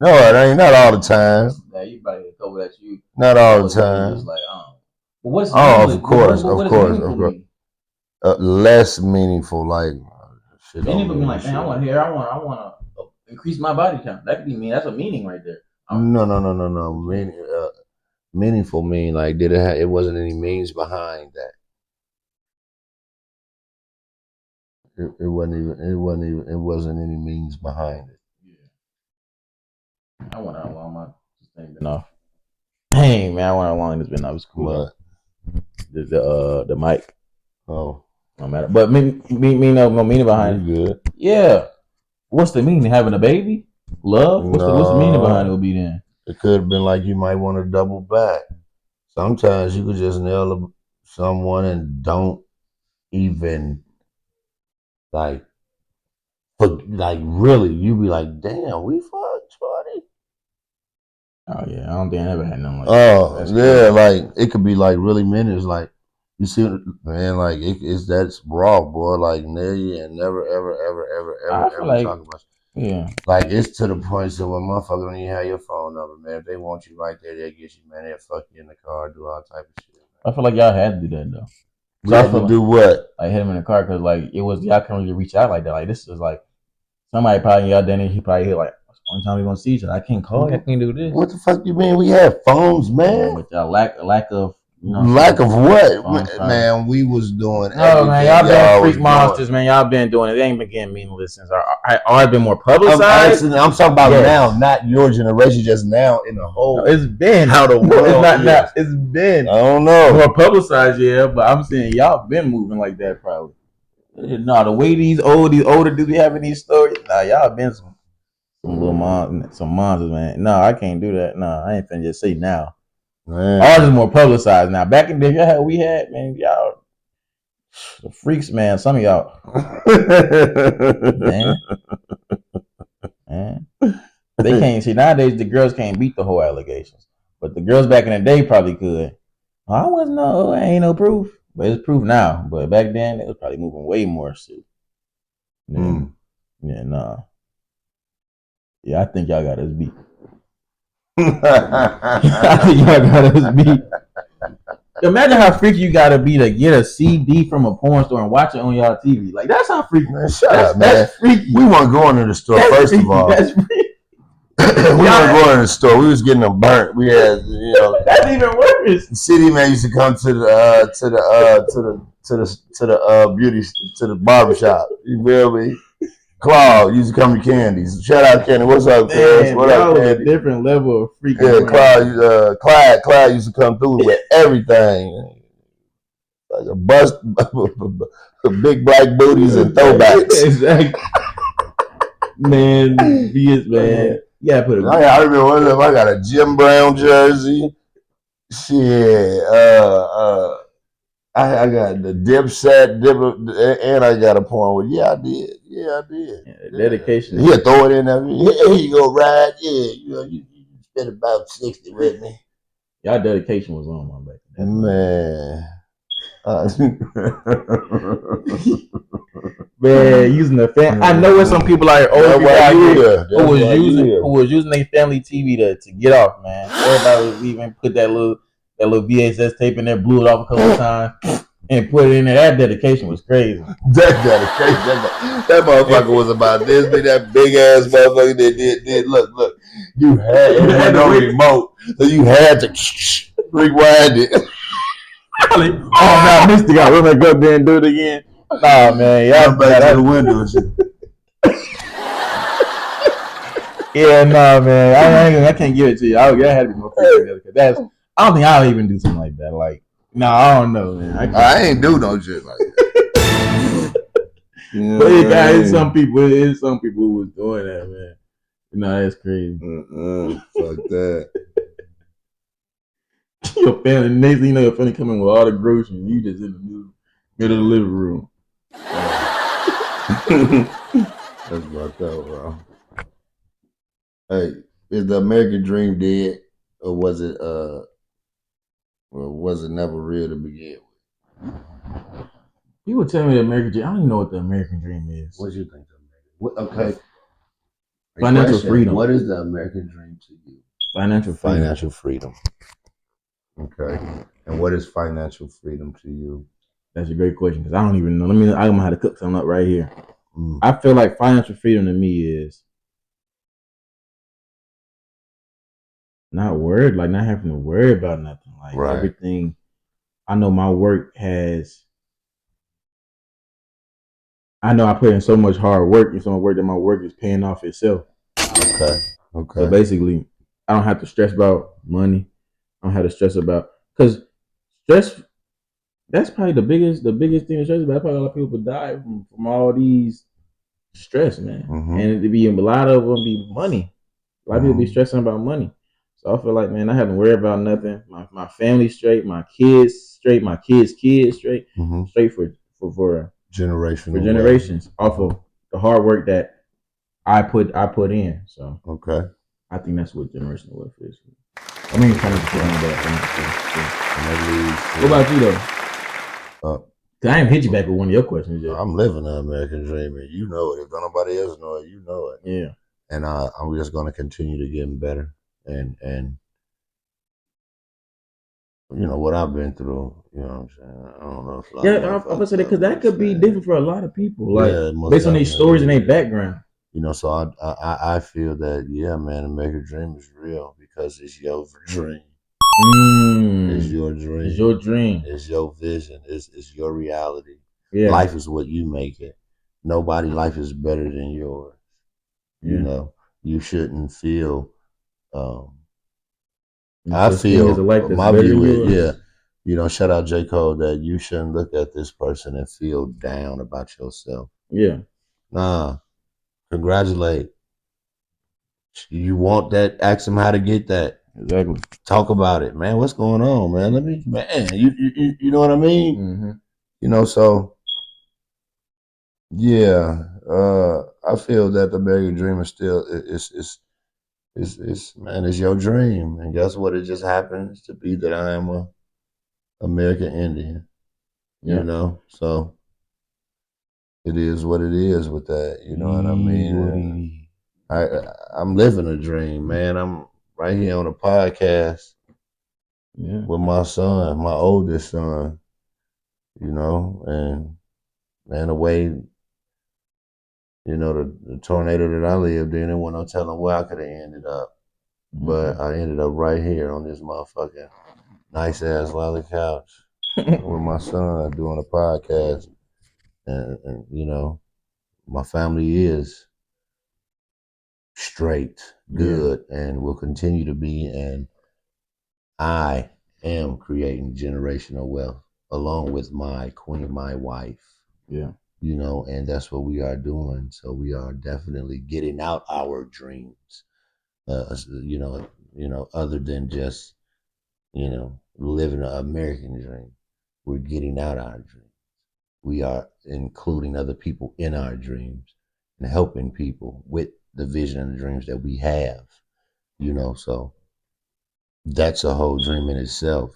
No, it ain't. Not all the time. Yeah, you probably a couple that you. Not all the time. Just like But what's Oh, meaning? of course, What of does course, meaningful of course. mean? Less meaningful, like shit don't Meaningful mean mean like, man, shit. I want to increase my body count. That could be mean. That's a meaning right there. No. Meaningful mean like did it? It wasn't any means behind that. It wasn't even. It wasn't even. It wasn't any means behind it. Yeah. I wonder how long my thing been off. Dang, man, I wonder how long it's been off. It's cool But the mic. oh, No matter. But no meaning behind you it. good? Yeah. What's the meaning? Having a baby? Love? What's the meaning behind it? No, Will be then. it could have been like you might want to double back. Sometimes you could just nail someone and don't even like, like really, you be like, damn, we fucked, shorty. Oh yeah, I don't think I ever had nothing like that. Oh That's yeah, crazy. like it could be like really minutes. Like you see, man, like it's that's raw, boy. Like nail you and never, I feel ever like talk about. yeah. Like it's to the point so when motherfucker don't even have your phone number, man. If they want you right there, they'll get you, man. They'll fuck you in the car, do all type of shit. I feel like y'all had to do that though. We So I had feel to do what? like hit him in the car because like it was y'all couldn't really reach out like that. Like this is like somebody probably y'all done it. He probably hit like one time we gonna see each other. I can't call you. I can't do this. What the fuck you mean? We had phones, man. But lack of Lack of what, phones, man? We was doing no man, y'all everything been y'all freak was monsters, doing. man. Y'all been doing it. They ain't been getting meaningless since our been more I'm publicized. I'm talking about Yes. now, not your generation, just now in the whole. No, it's been how the it's world not is. now. It's been I don't know. more publicized, yeah. But I'm saying y'all been moving like that, probably. No, the way these older dudes be having these stories, nah, y'all been some some monsters, man. No, I can't do that. No, I ain't finna just say now. Man. Ours is more publicized now. Back in the day, we had, man, y'all the freaks, man. Some of y'all, man. They can't see nowadays. The girls can't beat the whole allegations, but the girls back in the day probably could. I wasn't no, ain't no proof, but it's proof now. But back then, it was probably moving way more shit. Yeah, yeah, nah. Yeah, I think y'all got us beat. I think y'all got us beat. Imagine how freaky you gotta be to get a CD from a porn store and watch it on y'all TV. Like that's how freaky. Man, shut up, man. That's freaky. We weren't going to the store That's first freaky. of all. That's freaky. We weren't going to the store. We was getting them burnt. We had, That's even worse. The city man used to come to the beauty to the barbershop. You feel me? Claude used to come to Candy's. Shout out Candy. What's up, Chris? What up, Candy? A different level of freaky. Yeah, Clyde used to come through with everything. Like a bust, big black booties and throwbacks. Exactly. Man, man. Yeah, put it. I remember one of them. I got a Jim Brown jersey. Shit. I got the Dipset, and I got a porn with. Yeah, I did. Yeah. Dedication. He'll throw it in there. Here you go, ride. Yeah, you spent about 60 with me. Y'all dedication was on my back. Man. Man, using the fan. I know what some people are older people out here who was using their family TV to get off, man. Everybody was even put that little VHS tape in there, blew it off a couple of times, and put it in there. That dedication was crazy. That dedication, that motherfucker was about this big, that big ass motherfucker that did. Look, you had no remote, so you had to rewind it. Oh man, I missed it. I remember go there and do it again. Nah, man, y'all back to the window and shit. Yeah, nah, man, I can't give it to you. I had to be more creative because I don't think I'll even do something like that. Like, no, I don't know, man. I ain't do no shit like that. But it's some people who was doing that, man. That's crazy. Fuck that. Your family, next thing you know, your family coming with all the groceries. You just in the middle of the living room. That's fucked up, bro. Hey, is the American dream dead, or was it never real to begin with? People tell me the American dream. I don't even know what the American dream is. What do you think? Okay. Financial freedom. What is the American dream to you? Financial freedom. Okay. And what is financial freedom to you? That's a great question because I don't even know. I'm gonna have to cook something up right here. I feel like financial freedom to me is not worried, like not having to worry about nothing. Like everything, I know my work has. I know I put in so much hard work and so much work that my work is paying off itself. Okay. So basically, I don't have to stress about money. I don't have to stress about because stress. That's probably the biggest thing to stress about. Probably a lot of people die from all these stress, man. And it be a lot of them be money. A lot of people be stressing about money. So I feel like, man, I haven't worried about nothing. My family straight, my kids straight, my kids' kids straight, straight for generations off of the hard work that I put in. So I think that's what generational wealth is. I mean, kind of what about you though? I ain't hit you back with one of your questions yet. I'm living the American dream, and you know it. If nobody else know it, you know it. Yeah. And I'm just going to continue to get better, and you know what I've been through. You know what I'm saying? I don't know if I'm gonna say that because that could be different for a lot of people, like based on these stories and their background. You know, so I feel that man, American dream is real because it's your dream. It's your dream. It's your dream. It's your vision. It's your reality. Yeah. Life is what you make it. Nobody's life is better than yours. You know, you shouldn't feel. I feel my view is you know, shout out J. Cole that you shouldn't look at this person and feel down about yourself. Yeah. Nah, congratulate. You want that? Ask them how to get that. Exactly. Talk about it, man. What's going on, man? You know what I mean? You know, so yeah, I feel that the American dream is still man, it's your dream, and guess what? It just happens to be that I am a American Indian. You know, so it is what it is with that. You know what I mean? I'm living a dream, man. I'm right here on a podcast with my son, my oldest son. You know, and man, the way you know the tornado that I lived in, there wasn't no telling where I could have ended up. But I ended up right here on this motherfucking nice ass leather couch with my son doing a podcast, and you know, my family is straight, good, and will continue to be. And I am creating generational wealth along with my queen, my wife. Yeah. You know, and that's what we are doing. So we are definitely getting out our dreams. You know, other than just living an American dream, we're getting out our dreams. We are including other people in our dreams and helping people with the vision and the dreams that we have. You know, so that's a whole dream in itself.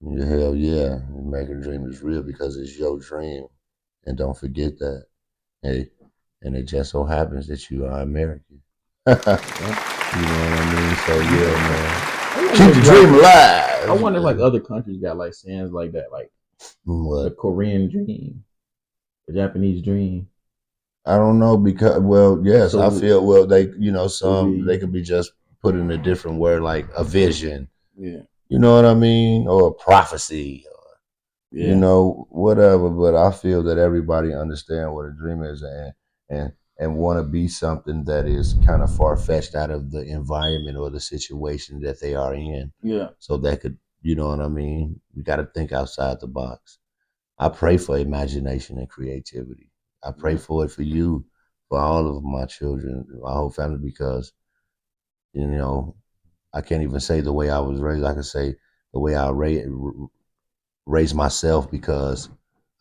Hell yeah, American dream is real because it's your dream, and don't forget that. Hey, and it just so happens that you are American. You know what I mean? So yeah, man. Keep the dream alive. I wonder if like other countries got like sayings like that, like the Korean dream, the Japanese dream. I don't know because yes, I feel they they could be just put in a different word like a vision. Yeah. You know what I mean? Or a prophecy. You know, whatever. But I feel that everybody understand what a dream is and want to be something that is kind of far fetched out of the environment or the situation that they are in. Yeah. So that could, you know what I mean? You got to think outside the box. I pray for imagination and creativity. I pray for it for you, for all of my children, my whole family, because, you know, I can't even say the way I was raised. I can say the way I raise myself because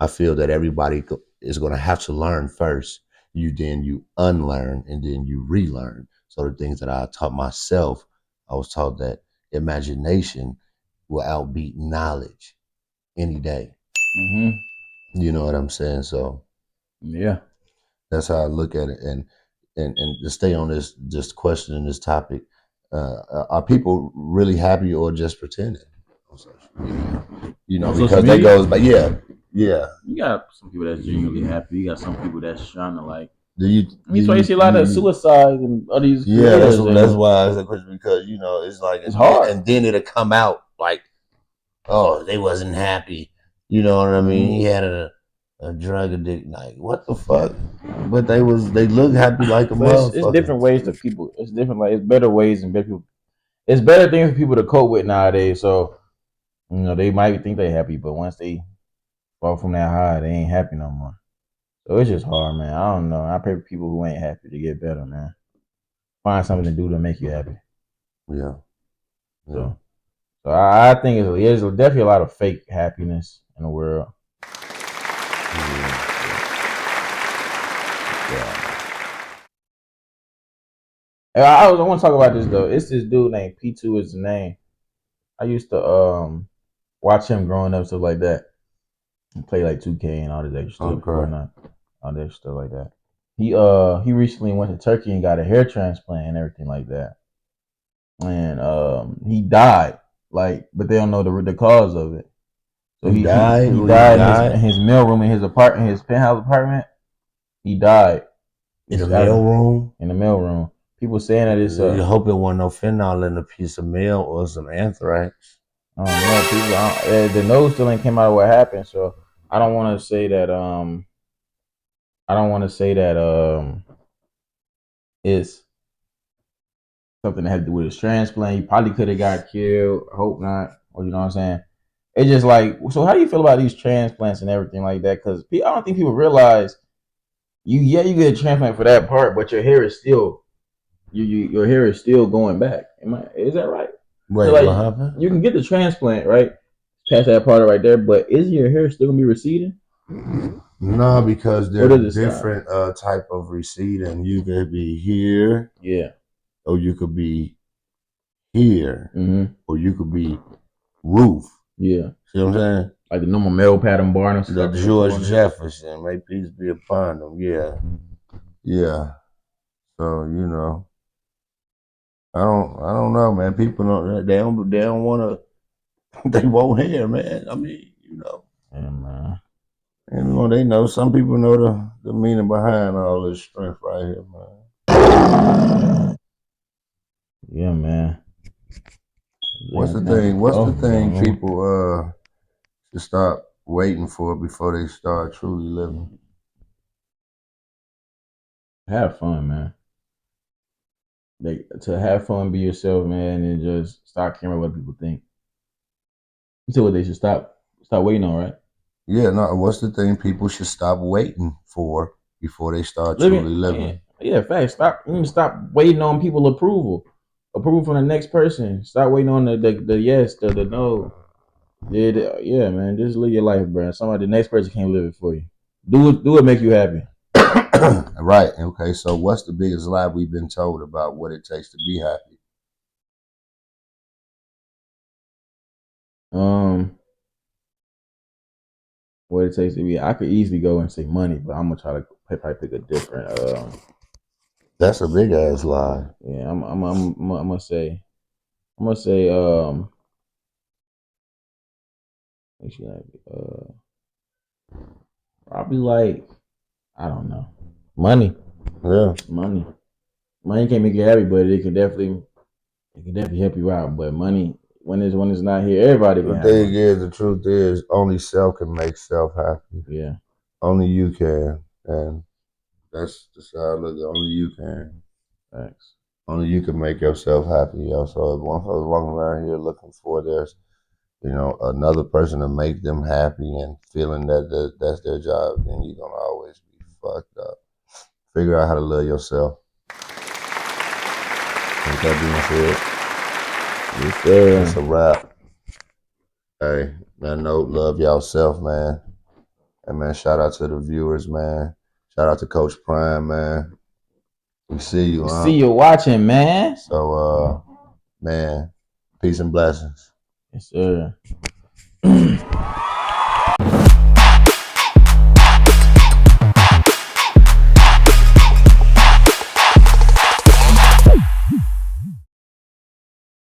I feel that everybody is going to have to learn first. You unlearn and then you relearn. So the things that I taught myself, I was taught that imagination will outbeat knowledge any day. You know what I'm saying? So yeah, that's how I look at it. And to stay on this question and this topic, are people really happy or just pretending? on social media. You know, On because social that media? goes by yeah. You got some people that's genuinely happy. You got some people that's trying to like. Do you? That's why you see a lot of suicides and all these creators. That's why I asked the question because you know it's like it's hard. and then it'll come out like, oh, they wasn't happy. You know what I mean? He had a drug addict. Like what the fuck? But they look happy like a motherfucker. It's different ways to people. It's different. Like it's better ways and better people. It's better things for people to cope with nowadays. So you know they might think they happy, but once they fall from that high, they ain't happy no more. So it's just hard, man. I don't know. I pray for people who ain't happy to get better, man. Find something to do to make you happy. Yeah. So I think there's definitely a lot of fake happiness in the world. I want to talk about this though. It's this dude named P2 is the name. I used to watch him growing up, stuff like that. And play like 2K and all this extra stuff, Fortnite, all that stuff like that. He recently went to Turkey and got a hair transplant and everything like that. And he died. Like, but they don't know the cause of it. So he died in his mailroom in his apartment, his penthouse apartment. He died in the mailroom. In the mailroom, people saying that it's. You hope it wasn't no fentanyl in a piece of mail or some anthrax. I don't know. People, the nose still ain't came out of what happened, so I don't want to say that. I don't want to say that. It's something that had to do with his transplant. He probably could have got killed. I hope not. Or you know what I'm saying? It's just like, so how do you feel about these transplants and everything like that? Because I don't think people realize you get a transplant for that part, but your hair is still your hair is still going back. Is that right? Wait, so like, what happened? You can get the transplant right past that part right there, but is your hair still gonna be receding? No, because there's different type of receding. You could be here, yeah, or you could be here, or you could be roof. Yeah, see what I'm saying? Like the normal male pattern barn. The George Jefferson, may peace be upon them. Yeah, yeah. So you know, I don't know, man. People don't they don't want to. They won't hear, man. I mean, you know. Yeah, man. And well, they know. Some people know the meaning behind all this strength right here, man. Yeah, man. What's the thing? What's the thing people should stop waiting for before they start truly living? Have fun, man. To have fun, be yourself, man, and just stop caring what people think. You said what they should stop waiting on, right? Yeah, no. What's the thing people should stop waiting for before they start truly living? Yeah, facts. Stop waiting on people approval from the next person. Stop waiting on the yes, the no. Yeah, man. Just live your life, bro. The next person can't live it for you. Do it make you happy. Right. Okay. So, what's the biggest lie we've been told about what it takes to be happy? What it takes to be. I could easily go and say money, but I'm gonna try to probably pick a different. That's a big ass lie. Yeah, I'm gonna say. Probably like, I don't know, money. Yeah, money. Money can't make you happy, but it can definitely help you out. But money, when it's not here, everybody can. The thing is, the truth is, only self can make self happy. Yeah, only you can, and that's how I look. Only you can. Thanks. Only you can make yourself happy, yo. So if one person walking around here looking for there's, another person to make them happy and feeling that that's their job, then you're gonna always be fucked up. Figure out how to love yourself. With that being said, it's a wrap. Hey, that note, love yourself, man. And man, shout out to the viewers, man. Shout out to Coach Prime, man. We see you, see you watching, man. So, man, peace and blessings. Yes, sir.